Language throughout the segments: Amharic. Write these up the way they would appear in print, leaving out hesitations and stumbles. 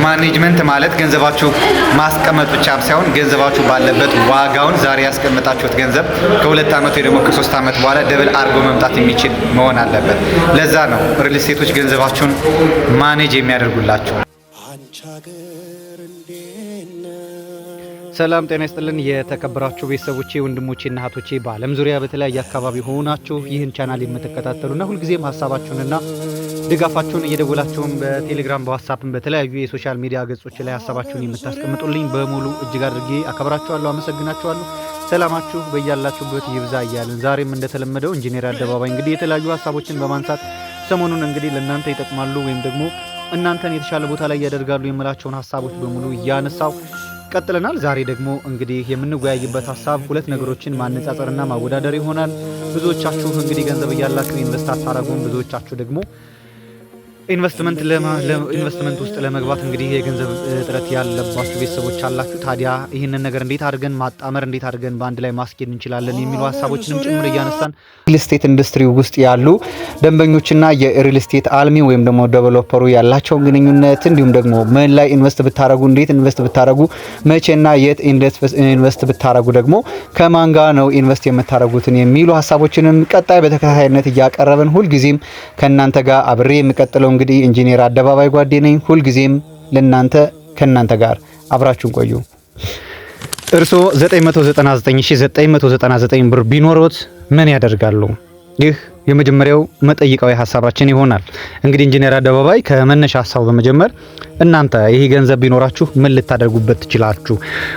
ማኔጅመንት ማለት ገንዘባችሁ ማስቀመጥ ብቻ ሳይሆን ገንዘባችሁ ባለበት ዋጋውን ዛሬ ያስቀመጣችሁት ገንዘብ ከ2 ዓመት ወይ ደግሞ ከ3 ዓመት በኋላ ደብል አድርጎ መምጣት የሚችል መሆን አለበት። ለዛ ነው ሪል ስቴቶች ገንዘባችሁን ማኔጅ የሚያደርጉላችሁ። ሰላም ጤና ይስጥልን የተከበራችሁ ቤተሰቦቼ ወንድሞቼና እህቶቼ በዓለም ዙሪያ በተለያየ አካባቢ ሆናችሁ ይህን ቻናል የምትከታተሉና ሁልጊዜም ሀሳባችሁንና ድጋፋችሁን እየደወላችሁን በቴሌግራም በዋትስአፕም በተለያዩ የሶሻል ሚዲያ ገጾች ላይ ሀሳባችሁን የምታስቀምጡልኝ በሙሉ እጅግ አድርጌ አከብራችኋለሁ፣ አመሰግናችኋለሁ። ሰላማችሁ በያላችሁበት ይብዛ እያልን ዛሬም እንደተለመደው ኢንጂነር አደባባይ እንግዲህ የተለያዩ ሀሳቦችን በማንሳት ሰሞኑን እንግዲህ ለእናንተ ይጠቅማሉ ወይም ደግሞ እናንተን የተሻለ ቦታ ላይ ያደርጋሉ የምላቸውን ሀሳቦች በሙሉ እያነሳው ቀጥለናል። ዛሬ ደግሞ እንግዲህ የምንወያይበት ሀሳብ ሁለት ነገሮችን ማነጻጸርና ማወዳደር ይሆናል። ብዙዎቻችሁ እንግዲህ ገንዘብ እያላችሁ ኢንቨስት አታረጉም። ብዙዎቻችሁ ደግሞ ኢንቨስትመንት ውስጥ ለመግባት እንግዲህ የገንዘብ እጥረት ያለባችሁ ቤተሰቦች አላችሁ። ታዲያ ይህንን ነገር እንዴት አድርገን ማጣመር እንዴት አድርገን በአንድ ላይ ማስኬድ እንችላለን የሚሉ ሀሳቦችንም ጭምር እያነሳን ሪል ስቴት ኢንዱስትሪ ውስጥ ያሉ ደንበኞችና የሪል ስቴት አልሚ ወይም ደግሞ ዴቨሎፐሩ ያላቸውን ግንኙነት እንዲሁም ደግሞ ምን ላይ ኢንቨስት ብታረጉ እንዴት ኢንቨስት ብታረጉ መቼና የት ኢንቨስት ብታረጉ ደግሞ ከማን ጋር ነው ኢንቨስት የምታረጉትን የሚሉ ሀሳቦችንም ቀጣይ በተከታታይነት እያቀረብን ሁልጊዜም ከእናንተ ጋር አብሬ የምቀጥለው እንግዲህ ኢንጂነር አደባባይ ጓዴ ነኝ። ሁልጊዜም ከእናንተ ጋር አብራችሁን ቆዩ። እርሶ 999999 ብር ቢኖሮት ምን ያደርጋሉ? ይህ የመጀመሪያው መጠይቃዊ ሀሳባችን ይሆናል። እንግዲህ ኢንጂነር አደባባይ ከመነሻ ሀሳቡ በመጀመር እናንተ ይሄ ገንዘብ ቢኖራችሁ ምን ልታደርጉበት ትችላላችሁ?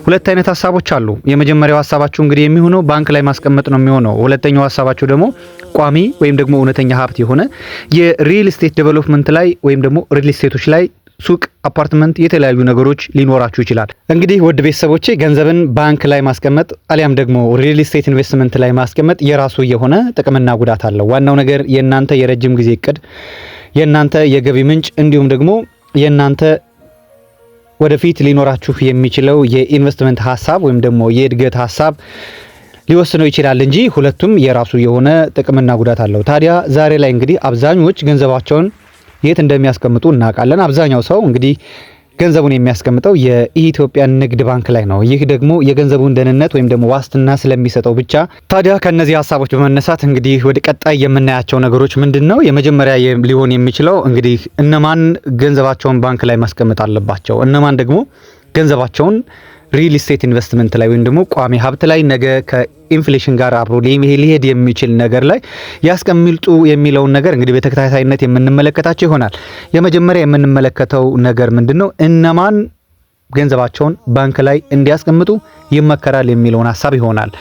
ሁለት አይነት ሀሳቦች አሉ። የመጀመሪያው ሀሳባችሁ እንግዲህ የሚሆነው ባንክ ላይ ማስቀመጥ ነው የሚሆነው። ሁለተኛው ሀሳባችሁ ደግሞ ቋሚ ወይም ደግሞ እውነተኛ ሀብት የሆነ የሪል ስቴት ዴቨሎፕመንት ላይ ወይም ደግሞ ሪል ስቴቶች ላይ ሱቅ፣ አፓርትመንት፣ የተለያዩ ነገሮች ሊኖራችሁ ይችላል። እንግዲህ ውድ ቤተሰቦቼ ገንዘብን ባንክ ላይ ማስቀመጥ አሊያም ደግሞ ሪል ስቴት ኢንቨስትመንት ላይ ማስቀመጥ የራሱ የሆነ ጥቅምና ጉዳት አለው። ዋናው ነገር የእናንተ የረጅም ጊዜ እቅድ፣ የእናንተ የገቢ ምንጭ እንዲሁም ደግሞ የእናንተ ወደፊት ሊኖራችሁ የሚችለው የኢንቨስትመንት ሀሳብ ወይም ደግሞ የእድገት ሀሳብ ሊወስነው ይችላል እንጂ ሁለቱም የራሱ የሆነ ጥቅምና ጉዳት አለው። ታዲያ ዛሬ ላይ እንግዲህ አብዛኞች ገንዘባቸውን የት እንደሚያስቀምጡ እናውቃለን። አብዛኛው ሰው እንግዲህ ገንዘቡን የሚያስቀምጠው የኢትዮጵያ ንግድ ባንክ ላይ ነው። ይህ ደግሞ የገንዘቡን ደህንነት ወይም ደግሞ ዋስትና ስለሚሰጠው ብቻ። ታዲያ ከነዚህ ሀሳቦች በመነሳት እንግዲህ ወደ ቀጣይ የምናያቸው ነገሮች ምንድነው? የመጀመሪያ ሊሆን የሚችለው እንግዲህ እነማን ገንዘባቸውን ባንክ ላይ ማስቀመጥ አለባቸው፣ እነማን ደግሞ ገንዘባቸውን ሪል ስቴት ኢንቨስትመንት ላይ ወይም ደግሞ ቋሚ ሀብት ላይ ነገ ከኢንፍሌሽን ጋር አብሮ ሊሄድ የሚችል ነገር ላይ ያስቀምጡ የሚለውን ነገር እንግዲህ በተከታታይነት የምንመለከታቸው ይሆናል። የመጀመሪያ የምንመለከተው ነገር ምንድነው? እነማን ገንዘባቸውን ባንክ ላይ እንዲያስቀምጡ ይመከራል የሚለውን ሀሳብ ይሆናል።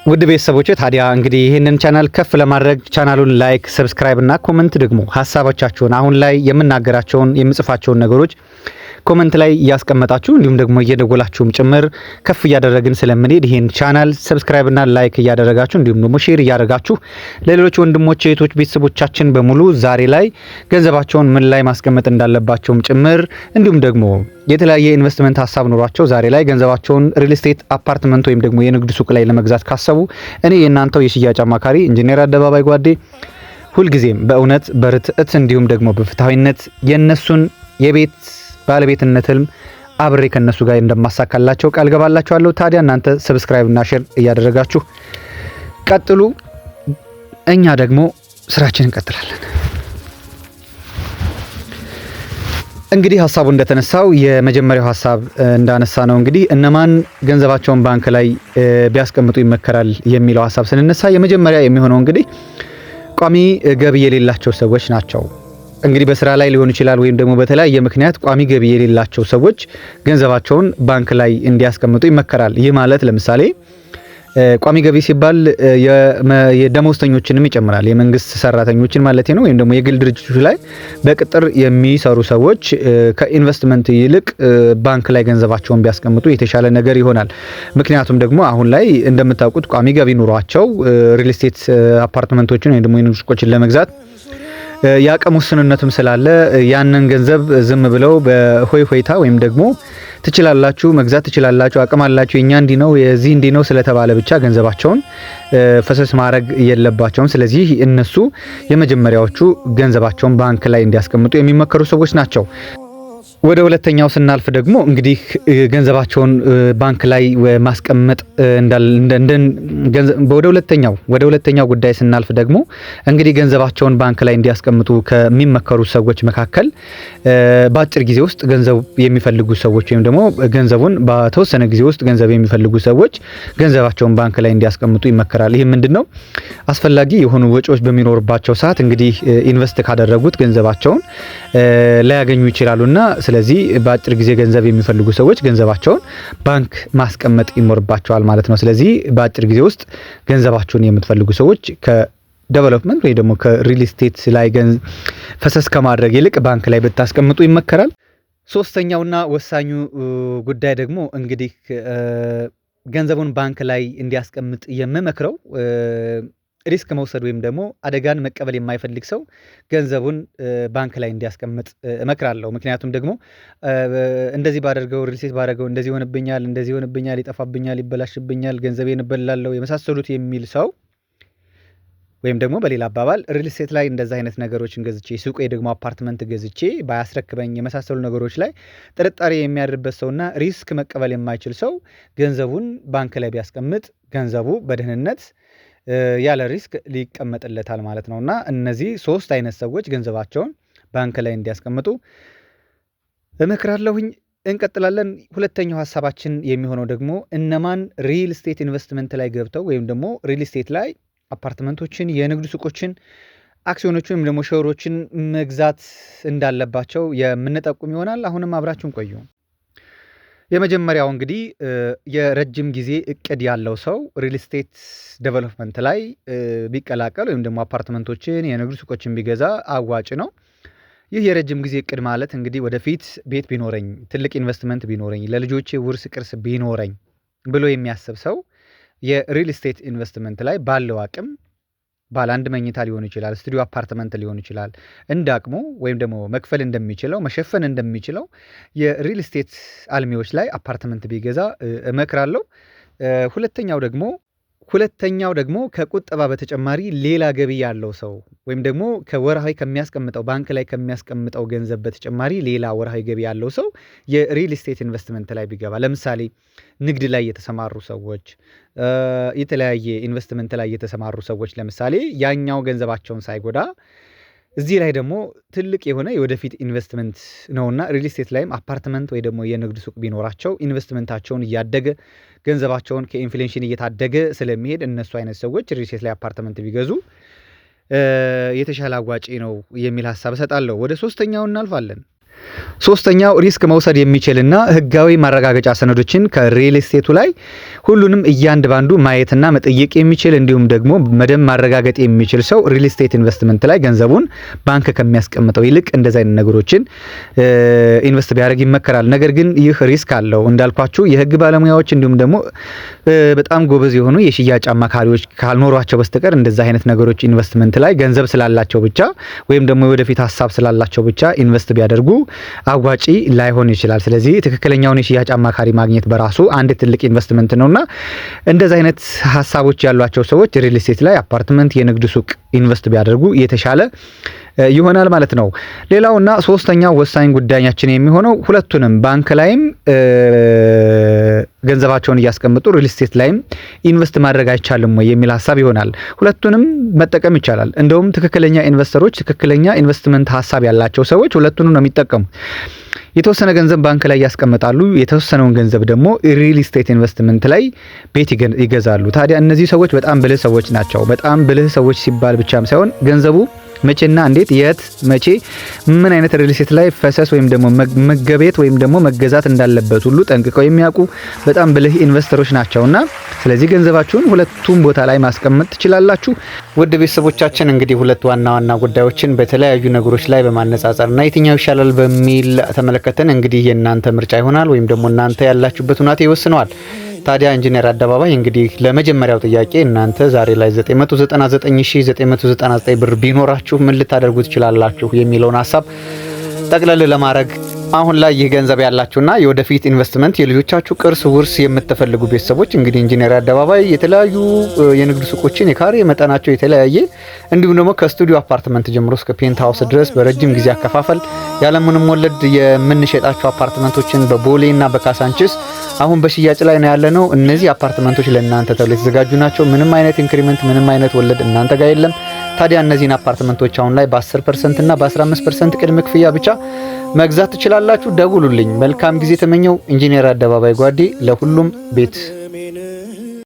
ውድ ቤተሰቦቼ ታዲያ እንግዲህ ይህንን ቻናል ከፍ ለማድረግ ቻናሉን ላይክ፣ ሰብስክራይብ እና ኮመንት ደግሞ ሀሳቦቻችሁን አሁን ላይ የምናገራቸውን የምጽፋቸውን ነገሮች ኮመንት ላይ እያስቀመጣችሁ እንዲሁም ደግሞ እየደወላችሁም ጭምር ከፍ እያደረግን ስለምንሄድ ይሄን ቻናል ሰብስክራይብ እና ላይክ እያደረጋችሁ እንዲሁም ደግሞ ሼር እያደረጋችሁ ለሌሎች ወንድሞች እህቶች ቤተሰቦቻችን በሙሉ ዛሬ ላይ ገንዘባቸውን ምን ላይ ማስቀመጥ እንዳለባቸውም ጭምር እንዲሁም ደግሞ የተለያየ ኢንቨስትመንት ሀሳብ ኖሯቸው ዛሬ ላይ ገንዘባቸውን ሪል ስቴት አፓርትመንት ወይም ደግሞ የንግድ ሱቅ ላይ ለመግዛት ካሰቡ እኔ የእናንተው የሽያጭ አማካሪ ኢንጂነር አደባባይ ጓዴ ሁልጊዜም በእውነት በርትዕት እንዲሁም ደግሞ በፍትሃዊነት የነሱን የቤት ባለቤትነት ህልም አብሬ ከነሱ ጋር እንደማሳካላቸው ቃል ገባላችኋለሁ። ታዲያ እናንተ ሰብስክራይብ እና ሼር እያደረጋችሁ ቀጥሉ። እኛ ደግሞ ስራችንን እንቀጥላለን። እንግዲህ ሀሳቡ እንደተነሳው የመጀመሪያው ሀሳብ እንዳነሳ ነው እንግዲህ እነማን ገንዘባቸውን ባንክ ላይ ቢያስቀምጡ ይመከራል የሚለው ሀሳብ ስንነሳ የመጀመሪያ የሚሆነው እንግዲህ ቋሚ ገቢ የሌላቸው ሰዎች ናቸው። እንግዲህ በስራ ላይ ሊሆን ይችላል ወይም ደግሞ በተለያየ ምክንያት ቋሚ ገቢ የሌላቸው ሰዎች ገንዘባቸውን ባንክ ላይ እንዲያስቀምጡ ይመከራል። ይህ ማለት ለምሳሌ ቋሚ ገቢ ሲባል የደሞዝተኞችንም ይጨምራል። የመንግስት ሰራተኞችን ማለት ነው። ወይም ደግሞ የግል ድርጅቶች ላይ በቅጥር የሚሰሩ ሰዎች ከኢንቨስትመንት ይልቅ ባንክ ላይ ገንዘባቸውን ቢያስቀምጡ የተሻለ ነገር ይሆናል። ምክንያቱም ደግሞ አሁን ላይ እንደምታውቁት ቋሚ ገቢ ኑሯቸው ሪል ስቴት አፓርትመንቶችን ወይም ደግሞ የንግድ ሱቆችን ለመግዛት ያቀም ውስንነቱም ስላለ ያንን ገንዘብ ዝም ብለው በሆይ ሆይታ ወይም ደግሞ ትችላላችሁ መግዛት ትችላላችሁ አቅም አላችሁ የኛ እንዲ ነው የዚህ እንዲ ነው ስለተባለ ብቻ ገንዘባቸውን ፈሰስ ማድረግ የለባቸውም። ስለዚህ እነሱ የመጀመሪያዎቹ ገንዘባቸውን ባንክ ላይ እንዲያስቀምጡ የሚመከሩ ሰዎች ናቸው። ወደ ሁለተኛው ስናልፍ ደግሞ እንግዲህ ገንዘባቸውን ባንክ ላይ ማስቀመጥ ወደ ሁለተኛው ጉዳይ ስናልፍ ደግሞ እንግዲህ ገንዘባቸውን ባንክ ላይ እንዲያስቀምጡ ከሚመከሩ ሰዎች መካከል በአጭር ጊዜ ውስጥ ገንዘብ የሚፈልጉ ሰዎች ወይም ደግሞ ገንዘቡን በተወሰነ ጊዜ ውስጥ ገንዘብ የሚፈልጉ ሰዎች ገንዘባቸውን ባንክ ላይ እንዲያስቀምጡ ይመከራል። ይህ ምንድነው? አስፈላጊ የሆኑ ወጪዎች በሚኖርባቸው ሰዓት እንግዲህ ኢንቨስት ካደረጉት ገንዘባቸውን ላያገኙ ይችላሉና ስለዚህ በአጭር ጊዜ ገንዘብ የሚፈልጉ ሰዎች ገንዘባቸውን ባንክ ማስቀመጥ ይኖርባቸዋል ማለት ነው። ስለዚህ በአጭር ጊዜ ውስጥ ገንዘባቸውን የምትፈልጉ ሰዎች ከዴቨሎፕመንት ወይ ደግሞ ከሪል ስቴት ላይ ፈሰስ ከማድረግ ይልቅ ባንክ ላይ ብታስቀምጡ ይመከራል። ሶስተኛውና ወሳኙ ጉዳይ ደግሞ እንግዲህ ገንዘቡን ባንክ ላይ እንዲያስቀምጥ የምመክረው ሪስክ መውሰድ ወይም ደግሞ አደጋን መቀበል የማይፈልግ ሰው ገንዘቡን ባንክ ላይ እንዲያስቀምጥ እመክራለሁ። ምክንያቱም ደግሞ እንደዚህ ባደርገው ሪል ስቴት ባደርገው እንደዚህ ይሆንብኛል፣ ይጠፋብኛል፣ ይበላሽብኛል፣ ገንዘቤን እበላለሁ የመሳሰሉት የሚል ሰው ወይም ደግሞ በሌላ አባባል ሪል ስቴት ላይ እንደዛ አይነት ነገሮችን ገዝቼ ሱቅ ወይ ደግሞ አፓርትመንት ገዝቼ ባያስረክበኝ የመሳሰሉ ነገሮች ላይ ጥርጣሬ የሚያድርበት ሰውና ሪስክ መቀበል የማይችል ሰው ገንዘቡን ባንክ ላይ ቢያስቀምጥ ገንዘቡ በደህንነት ያለ ሪስክ ሊቀመጥለታል ማለት ነውና እነዚህ ሶስት አይነት ሰዎች ገንዘባቸውን ባንክ ላይ እንዲያስቀምጡ እመክራለሁኝ። እንቀጥላለን። ሁለተኛው ሐሳባችን የሚሆነው ደግሞ እነማን ሪል ስቴት ኢንቨስትመንት ላይ ገብተው ወይም ደግሞ ሪል ስቴት ላይ አፓርትመንቶችን፣ የንግድ ሱቆችን፣ አክሲዮኖችን ወይም ደግሞ ሼሮችን መግዛት እንዳለባቸው የምንጠቁም ይሆናል። አሁንም አብራችሁን ቆዩ። የመጀመሪያው እንግዲህ የረጅም ጊዜ እቅድ ያለው ሰው ሪል ስቴት ዴቨሎፕመንት ላይ ቢቀላቀል ወይም ደግሞ አፓርትመንቶችን የንግድ ሱቆችን ቢገዛ አዋጭ ነው። ይህ የረጅም ጊዜ እቅድ ማለት እንግዲህ ወደፊት ቤት ቢኖረኝ፣ ትልቅ ኢንቨስትመንት ቢኖረኝ፣ ለልጆቼ ውርስ ቅርስ ቢኖረኝ ብሎ የሚያስብ ሰው የሪል ስቴት ኢንቨስትመንት ላይ ባለው አቅም ባለ አንድ መኝታ ሊሆን ይችላል፣ ስቱዲዮ አፓርትመንት ሊሆን ይችላል፣ እንደ አቅሙ ወይም ደግሞ መክፈል እንደሚችለው መሸፈን እንደሚችለው የሪል ስቴት አልሚዎች ላይ አፓርትመንት ቢገዛ እመክራለሁ። ሁለተኛው ደግሞ ከቁጠባ በተጨማሪ ሌላ ገቢ ያለው ሰው ወይም ደግሞ ከወርሃዊ ከሚያስቀምጠው ባንክ ላይ ከሚያስቀምጠው ገንዘብ በተጨማሪ ሌላ ወርሃዊ ገቢ ያለው ሰው የሪል ስቴት ኢንቨስትመንት ላይ ቢገባ፣ ለምሳሌ ንግድ ላይ የተሰማሩ ሰዎች፣ የተለያየ ኢንቨስትመንት ላይ የተሰማሩ ሰዎች ለምሳሌ ያኛው ገንዘባቸውን ሳይጎዳ እዚህ ላይ ደግሞ ትልቅ የሆነ የወደፊት ኢንቨስትመንት ነውና ሪል ስቴት ላይም አፓርትመንት ወይ ደግሞ የንግድ ሱቅ ቢኖራቸው ኢንቨስትመንታቸውን እያደገ ገንዘባቸውን ከኢንፍሌሽን እየታደገ ስለሚሄድ እነሱ አይነት ሰዎች ሪል ስቴት ላይ አፓርትመንት ቢገዙ የተሻለ አዋጪ ነው የሚል ሐሳብ እሰጣለሁ። ወደ ሶስተኛው እናልፋለን። ሶስተኛው ሪስክ መውሰድ የሚችልና ህጋዊ ማረጋገጫ ሰነዶችን ከሪል ስቴቱ ላይ ሁሉንም እያንድ ባንዱ ማየትና መጠየቅ የሚችል እንዲሁም ደግሞ መደም ማረጋገጥ የሚችል ሰው ሪል ስቴት ኢንቨስትመንት ላይ ገንዘቡን ባንክ ከሚያስቀምጠው ይልቅ እንደዛ አይነት ነገሮችን ኢንቨስት ቢያደርግ ይመከራል። ነገር ግን ይህ ሪስክ አለው እንዳልኳችሁ የህግ ባለሙያዎች እንዲሁም ደግሞ በጣም ጎበዝ የሆኑ የሽያጭ አማካሪዎች ካልኖሯቸው በስተቀር እንደዛ አይነት ነገሮች ኢንቨስትመንት ላይ ገንዘብ ስላላቸው ብቻ ወይም ደግሞ ወደፊት ሐሳብ ስላላቸው ብቻ ኢንቨስት ቢያደርጉ አዋጪ ላይሆን ይችላል። ስለዚህ ትክክለኛውን የሽያጭ አማካሪ ማግኘት በራሱ አንድ ትልቅ ኢንቨስትመንት ነውና እንደዛ አይነት ሐሳቦች ያሏቸው ሰዎች ሪል ስቴት ላይ አፓርትመንት፣ የንግድ ሱቅ ኢንቨስት ቢያደርጉ የተሻለ ይሆናል ማለት ነው። ሌላውና ሶስተኛው ወሳኝ ጉዳያችን የሚሆነው ሁለቱንም ባንክ ላይም ገንዘባቸውን እያስቀምጡ ሪል ስቴት ላይም ኢንቨስት ማድረግ አይቻልም ወይ የሚል ሐሳብ ይሆናል። ሁለቱንም መጠቀም ይቻላል። እንደውም ትክክለኛ ኢንቨስተሮች፣ ትክክለኛ ኢንቨስትመንት ሐሳብ ያላቸው ሰዎች ሁለቱንም ነው የሚጠቀሙ። የተወሰነ ገንዘብ ባንክ ላይ ያስቀምጣሉ፣ የተወሰነውን ገንዘብ ደግሞ ሪል ስቴት ኢንቨስትመንት ላይ ቤት ይገዛሉ። ታዲያ እነዚህ ሰዎች በጣም ብልህ ሰዎች ናቸው። በጣም ብልህ ሰዎች ሲባል ብቻም ሳይሆን ገንዘቡ መቼና እንዴት የት መቼ ምን አይነት ሪል ስቴት ላይ ፈሰስ ወይም ደግሞ መገበየት ወይም ደግሞ መገዛት እንዳለበት ሁሉ ጠንቅቀው የሚያውቁ በጣም ብልህ ኢንቨስተሮች ናቸውና ስለዚህ ገንዘባችሁን ሁለቱም ቦታ ላይ ማስቀመጥ ትችላላችሁ። ውድ ቤተሰቦቻችን እንግዲህ ሁለት ዋና ዋና ጉዳዮችን በተለያዩ ነገሮች ላይ በማነጻጸርና የትኛው ይሻላል በሚል ተመለከተን። እንግዲህ የእናንተ ምርጫ ይሆናል ወይም ደግሞ እናንተ ያላችሁበት ሁኔታ ይወስነዋል። ታዲያ ኢንጂነር አደባባይ እንግዲህ ለመጀመሪያው ጥያቄ እናንተ ዛሬ ላይ 999999 ብር ቢኖራችሁ ምን ልታደርጉ ትችላላችሁ የሚለውን ሀሳብ ጠቅለል ለማድረግ አሁን ላይ ይህ ገንዘብ ያላችሁና የወደፊት ኢንቨስትመንት የልጆቻችሁ ቅርስ ውርስ የምትፈልጉ ቤተሰቦች እንግዲህ ኢንጂነር አደባባይ የተለያዩ የንግድ ሱቆችን የካሬ መጠናቸው የተለያየ እንዲሁም ደግሞ ከስቱዲዮ አፓርትመንት ጀምሮ እስከ ፔንት ሃውስ ድረስ በረጅም ጊዜ አከፋፈል ያለምንም ወለድ የምንሸጣቸው አፓርትመንቶችን በቦሌና በካሳንቺስ አሁን በሽያጭ ላይ ነው ያለነው። እነዚህ አፓርትመንቶች ለእናንተ ተብለው የተዘጋጁ ናቸው። ምንም አይነት ኢንክሪመንት ምንም አይነት ወለድ እናንተ ጋር የለም። ታዲያ እነዚህን አፓርትመንቶች አሁን ላይ በ10% እና በ15% ቅድመ ክፍያ ብቻ መግዛት ትችላላችሁ። ደውሉልኝ። መልካም ጊዜ ተመኘው። ኢንጂነር አደባባይ ጓዴ ለሁሉም ቤት